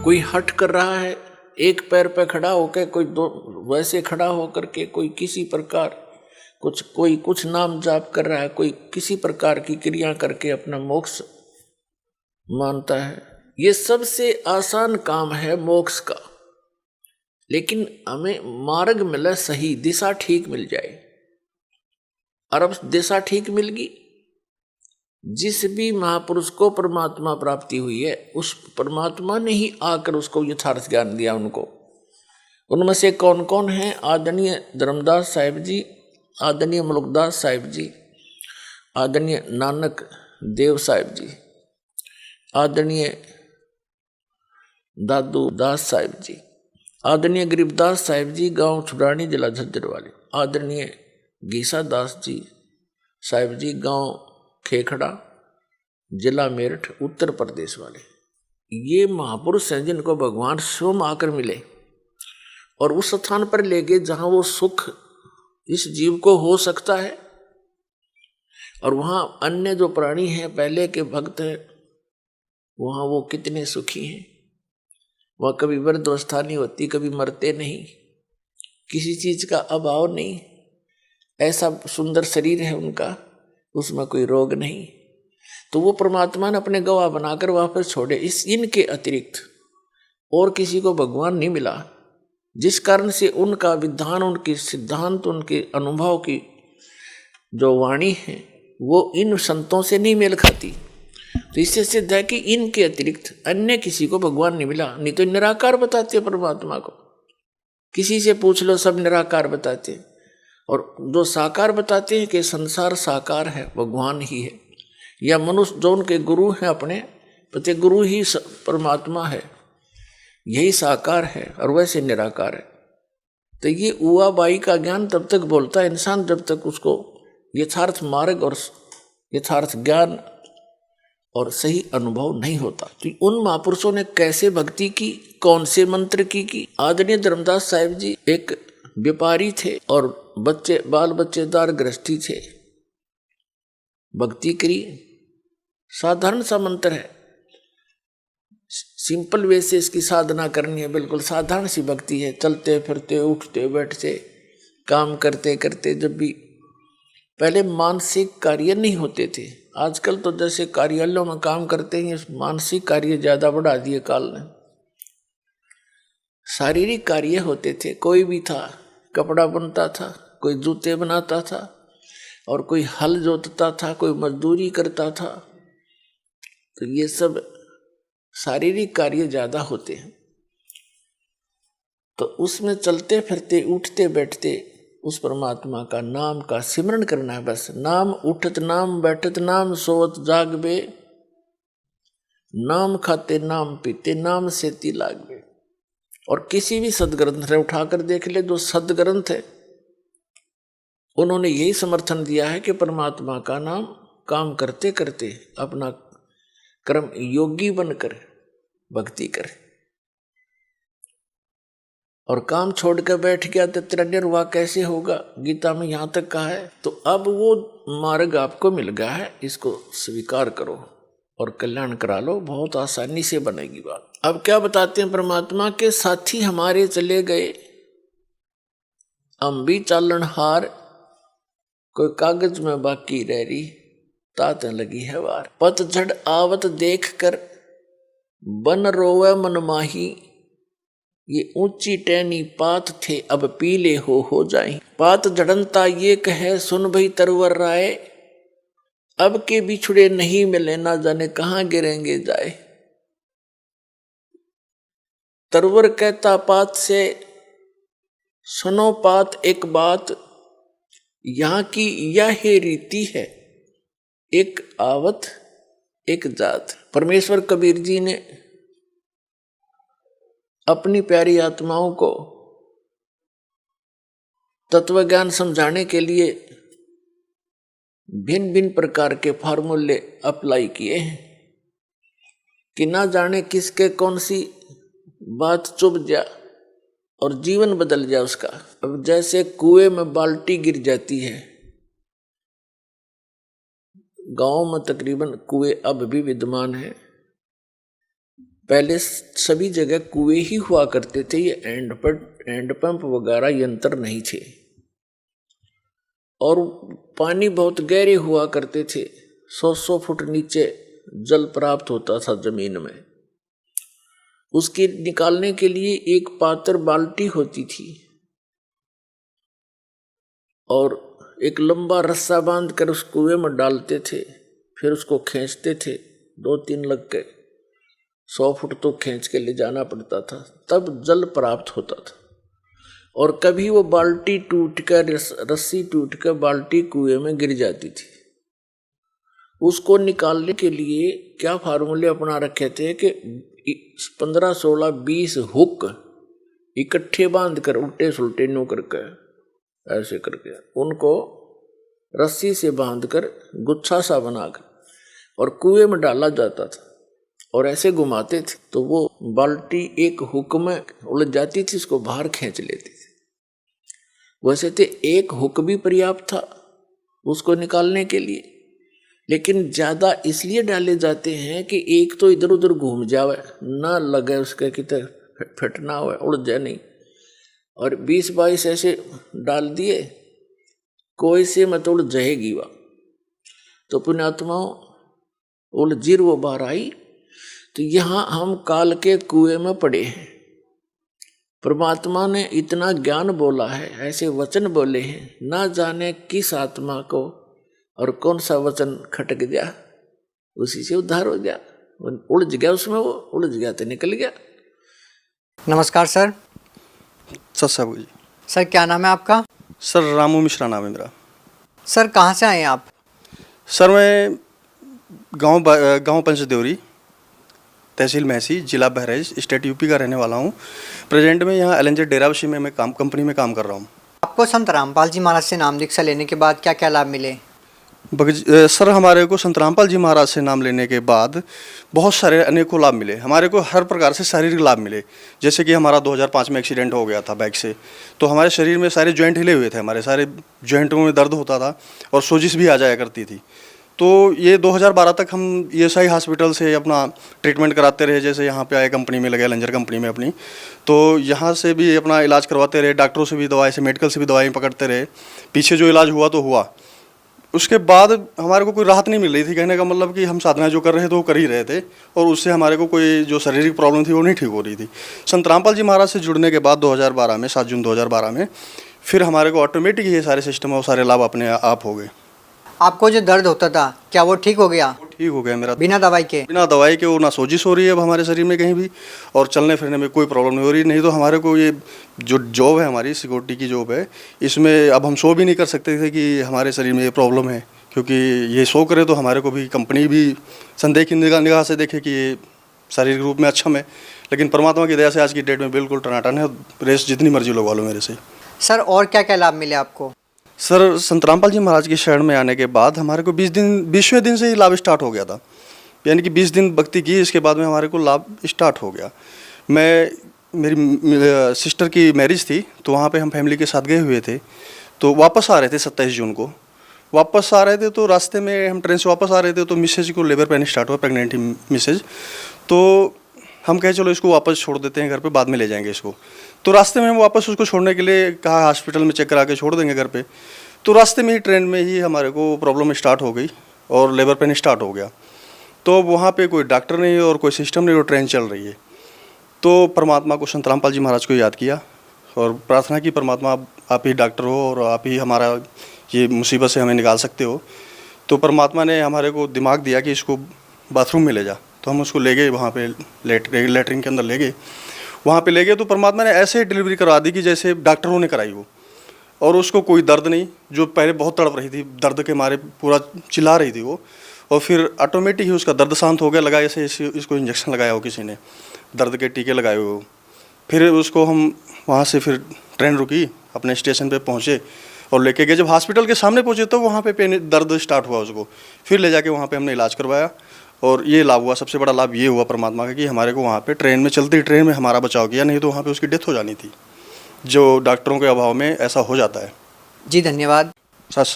कोई हट कर रहा है एक पैर पे खड़ा होकर, कोई दो वैसे खड़ा होकर के, कोई किसी प्रकार कोई कुछ नाम जाप कर रहा है, कोई किसी प्रकार की क्रिया करके अपना मोक्ष मानता है। ये सबसे आसान काम है मोक्ष का, लेकिन हमें मार्ग मिले, सही दिशा ठीक मिल जाए। और अब दिशा ठीक मिल गई, जिस भी महापुरुष को परमात्मा प्राप्ति हुई है उस परमात्मा ने ही आकर उसको यथार्थ ज्ञान दिया उनको। उनमें से कौन कौन है? आदरणीय धर्मदास साहिब जी, आदरणीय मुलुकदास साहिब जी, आदरणीय नानक देव साहिब जी, आदरणीय दादू दास साहिब जी, आदरणीय गरीबदास साहिब जी, गांव छुड़ानी, जिला झज्जर वाले, आदरणीय गीसा दास जी साहिब जी, गांव खेखड़ा, जिला मेरठ, उत्तर प्रदेश वाले। ये महापुरुष हैं जिनको भगवान स्वयं आकर मिले और उस स्थान पर ले गए जहां वो सुख इस जीव को हो सकता है। और वहां अन्य जो प्राणी हैं, पहले के भक्त हैं, वहां वो कितने सुखी हैं। वह कभी वृद्धावस्था नहीं होती, कभी मरते नहीं, किसी चीज का अभाव नहीं, ऐसा सुंदर शरीर है उनका, उसमें कोई रोग नहीं। तो वो परमात्मा ने अपने गवाह बनाकर वापस छोड़े। इनके अतिरिक्त और किसी को भगवान नहीं मिला, जिस कारण से उनका विधान, उनके सिद्धांत, उनके अनुभव की जो वाणी है वो इन संतों से नहीं मेल खाती। तो इससे सिद्ध है कि इनके अतिरिक्त अन्य किसी को भगवान नहीं मिला। नहीं तो निराकार बताते परमात्मा को, किसी से पूछ लो सब निराकार बताते। और जो साकार बताते हैं कि संसार साकार है, भगवान ही है, या मनुष्य जो उनके गुरु हैं अपने पति गुरु ही परमात्मा है, यही साकार है और वैसे निराकार है। तो ये उआ बाई का ज्ञान तब तक बोलता है इंसान जब तक उसको यथार्थ मार्ग और यथार्थ ज्ञान और सही अनुभव नहीं होता। तो उन महापुरुषों ने कैसे भक्ति की, कौन से मंत्र की? आदरणीय धर्मदास साहिब जी एक व्यापारी थे और बाल बच्चेदार गृहस्थी थे। भक्ति करी, साधारण सा मंत्र है, सिंपल वे से इसकी साधना करनी है, बिल्कुल साधारण सी भक्ति है। चलते फिरते, उठते बैठते, काम करते करते, जब भी पहले मानसिक कार्य नहीं होते थे, आजकल तो जैसे कार्यालयों में काम करते हैं, मानसिक कार्य ज्यादा बढ़ा दिए काल ने। शारीरिक कार्य होते थे, कोई भी था, कपड़ा बनता था, कोई जूते बनाता था, और कोई हल जोतता था, कोई मजदूरी करता था। तो ये सब शारीरिक कार्य ज्यादा होते हैं। तो उसमें चलते फिरते, उठते बैठते उस परमात्मा का नाम का सिमरण करना है बस। नाम उठत नाम, बैठत नाम, सोवत जागबे, नाम खाते नाम पीते, नाम सेती लागबे। और किसी भी सदग्रंथ ने उठाकर देख ले, जो सदग्रंथ है उन्होंने यही समर्थन दिया है कि परमात्मा का नाम काम करते करते अपना कर्म योगी बनकर भक्ति करे। और काम छोड़कर बैठ गया तो तेरा निर्वाह कैसे होगा, गीता में यहां तक कहा है। तो अब वो मार्ग आपको मिल गया है, इसको स्वीकार करो और कल्याण करा लो, बहुत आसानी से बनेगी बात। अब क्या बताते हैं परमात्मा के साथी हमारे चले गए, हम भी चालन हार, कोई कागज में बाकी रह रही, तात लगी है वार। पतझड़ आवत देख कर बन रोवे मन माही, ये ऊंची टहनी पात थे अब पीले हो जाए। पात झड़नता ये कहे सुन भई तरवर राय, अब के बिछुड़े नहीं मिले ना जाने कहां गिरेंगे जाए। तरवर कहता पात से, सुनो पात एक बात, यहां की यह रीति है, एक आवत एक जात। परमेश्वर कबीर जी ने अपनी प्यारी आत्माओं को तत्व ज्ञान समझाने के लिए भिन्न भिन्न प्रकार के फार्मूले अप्लाई किए हैं कि ना जाने किसके कौन सी बात चुभ जा और जीवन बदल जाए उसका। अब जैसे कुएं में बाल्टी गिर जाती है, गांव में तकरीबन कुएं अब भी विद्यमान है, पहले सभी जगह कुएं ही हुआ करते थे, ये हैंड पंप वगैरह यंत्र नहीं थे। और पानी बहुत गहरे हुआ करते थे, 100 फुट नीचे जल प्राप्त होता था जमीन में। उसके निकालने के लिए एक पात्र बाल्टी होती थी और एक लंबा रस्सा बांध कर उस कुएं में डालते थे, फिर उसको खींचते थे, 2-3 लग के 100 फुट तो खींच के ले जाना पड़ता था, तब जल प्राप्त होता था। और कभी वो बाल्टी टूट कर, रस्सी टूट कर बाल्टी कुएं में गिर जाती थी। उसको निकालने के लिए क्या फार्मूले अपना रखे थे कि 15, 16, 20 हुक इकट्ठे बांध कर उल्टे सुलटे नो करके ऐसे करके उनको रस्सी से बांधकर गुच्छा सा बनाकर और कुएं में डाला जाता था और ऐसे घुमाते थे तो वो बाल्टी एक हुक में उलझ जाती थी, उसको बाहर खींच लेती थी। वैसे तो एक हुक भी पर्याप्त था उसको निकालने के लिए, लेकिन ज़्यादा इसलिए डाले जाते हैं कि एक तो इधर उधर घूम जावे, ना लगे उसके कितने फटना हुआ, उड़ जाए नहीं। और 20-22 ऐसे डाल दिए, कोई से मत उड़ जाएगी वह तो पुण्यात्माओं उलझिर वो बाहर आई। तो यहाँ हम काल के कुएं में पड़े हैं। परमात्मा ने इतना ज्ञान बोला है, ऐसे वचन बोले हैं, ना जाने किस आत्मा को और कौन सा वचन खटक गया, उसी से उद्धार हो गया। उलझ गया उसमें, वो उलझ गया तो निकल गया। नमस्कार सर। सत्संग जी। सर क्या नाम है आपका? सर रामू मिश्रा नाम है मेरा। सर कहाँ से आए हैं आप? सर मैं गांव पंचदेवरी, तहसील महसी, जिला बहराइच, स्टेट यूपी का रहने वाला हूं। प्रेजेंट में यहाँ एलएनजे डेराबशी में मैं कंपनी में काम कर रहा हूं। आपको संत रामपाल जी महाराज से नाम दीक्षा लेने के बाद क्या क्या लाभ मिले? सर हमारे को संत रामपाल जी महाराज से नाम लेने के बाद बहुत सारे अनेकों लाभ मिले। हमारे को हर प्रकार से शारीरिक लाभ मिले। जैसे कि हमारा 2005 में एक्सीडेंट हो गया था बाइक से, तो हमारे शरीर में सारे जॉइंट हिले हुए थे, हमारे सारे जॉइंटों में दर्द होता था और सोजिश भी आ जाया करती थी। तो ये 2012 तक हम ईएसआई हॉस्पिटल से अपना ट्रीटमेंट कराते रहे। जैसे यहाँ पे आए कंपनी में लगे, लंजर कंपनी में अपनी, तो यहाँ से भी अपना इलाज करवाते रहे, डॉक्टरों से भी दवाई से, मेडिकल से भी दवाई पकड़ते रहे। पीछे जो इलाज हुआ तो हुआ, उसके बाद हमारे को कोई राहत नहीं मिल रही थी। कहने का मतलब कि हम साधना जो कर रहे थे वो कर ही रहे थे और उससे हमारे को कोई जो शारीरिक प्रॉब्लम थी वो नहीं ठीक हो रही थी। संत रामपाल जी महाराज से जुड़ने के बाद 2012 में 7 जून 2012 में फिर हमारे को ऑटोमेटिक ये सारे सिस्टम और सारे लाभ अपने आप हो गए। आपको जो दर्द होता था क्या वो ठीक हो गया? ठीक हो गया मेरा, बिना दवाई के? बिना दवाई के। वो ना सोजिश हो रही है अब हमारे शरीर में कहीं भी, और चलने फिरने में कोई प्रॉब्लम नहीं हो रही। नहीं तो हमारे को ये जो जॉब है, हमारी सिक्योरिटी की जॉब है, इसमें अब हम शो भी नहीं कर सकते थे कि हमारे शरीर में ये प्रॉब्लम है, क्योंकि ये शो करे तो हमारे को भी कंपनी भी संदेह की निगाह से देखे कि ये शारीरिक रूप में अक्षम है। लेकिन परमात्मा की दया से आज की डेट में बिल्कुल टनाटन है, रेस जितनी मर्जी लगवा लो मेरे से। सर और क्या क्या लाभ मिले आपको? सर संत रामपाल जी महाराज की शरण में आने के बाद हमारे को 20वें दिन से ही लाभ स्टार्ट हो गया था। यानी कि 20 दिन भक्ति की, इसके बाद में हमारे को लाभ स्टार्ट हो गया। मेरी सिस्टर की मैरिज थी, तो वहाँ पे हम फैमिली के साथ गए हुए थे। तो वापस आ रहे थे 27 जून को वापस आ रहे थे, तो रास्ते में हम ट्रेन से वापस आ रहे थे तो मिसेज को लेबर पेन स्टार्ट हुआ, प्रेगनेंट मिसेज। तो हम कहे चलो इसको वापस छोड़ देते हैं घर पे, बाद में ले जाएंगे इसको। तो रास्ते में हम वापस उसको छोड़ने के लिए कहा, हॉस्पिटल में चेक करा के छोड़ देंगे घर पे। तो रास्ते में ही ट्रेन में ही हमारे को प्रॉब्लम स्टार्ट हो गई और लेबर पेन स्टार्ट हो गया। तो वहाँ पे कोई डॉक्टर नहीं और कोई सिस्टम नहीं और ट्रेन चल रही है। तो परमात्मा को, संत रामपाल जी महाराज को याद किया और प्रार्थना की, परमात्मा आप ही डॉक्टर हो और आप ही हमारा ये मुसीबत से हमें निकाल सकते हो। तो परमात्मा ने हमारे को दिमाग दिया कि इसको बाथरूम में ले जा। तो हम उसको ले गए वहाँ पे, लेटरिन के अंदर ले गए। वहाँ पे ले गए तो परमात्मा ने ऐसे डिलीवरी करवा दी कि जैसे डॉक्टरों ने कराई हो, और उसको कोई दर्द नहीं। जो पहले बहुत तड़प रही थी, दर्द के मारे पूरा चिल्ला रही थी वो, और फिर ऑटोमेटिक ही उसका दर्द शांत हो गया। लगा ऐसे इसको इंजेक्शन लगाया हो किसी ने, दर्द के टीके लगाए हुए हो। फिर उसको हम वहाँ से फिर ट्रेन रुकी, अपने स्टेशन पे पहुँचे और लेके गए। जब हॉस्पिटल के सामने पहुँचे तो वहाँ पे दर्द स्टार्ट हुआ उसको, फिर ले जाके वहाँ पे हमने इलाज करवाया और ये लाभ हुआ। सबसे बड़ा लाभ ये हुआ परमात्मा का कि हमारे को वहाँ पे ट्रेन में, चलती ट्रेन में हमारा बचाव किया, नहीं तो वहाँ पे उसकी डेथ हो जानी थी, जो डॉक्टरों के अभाव में ऐसा हो जाता है। जी धन्यवाद। सच।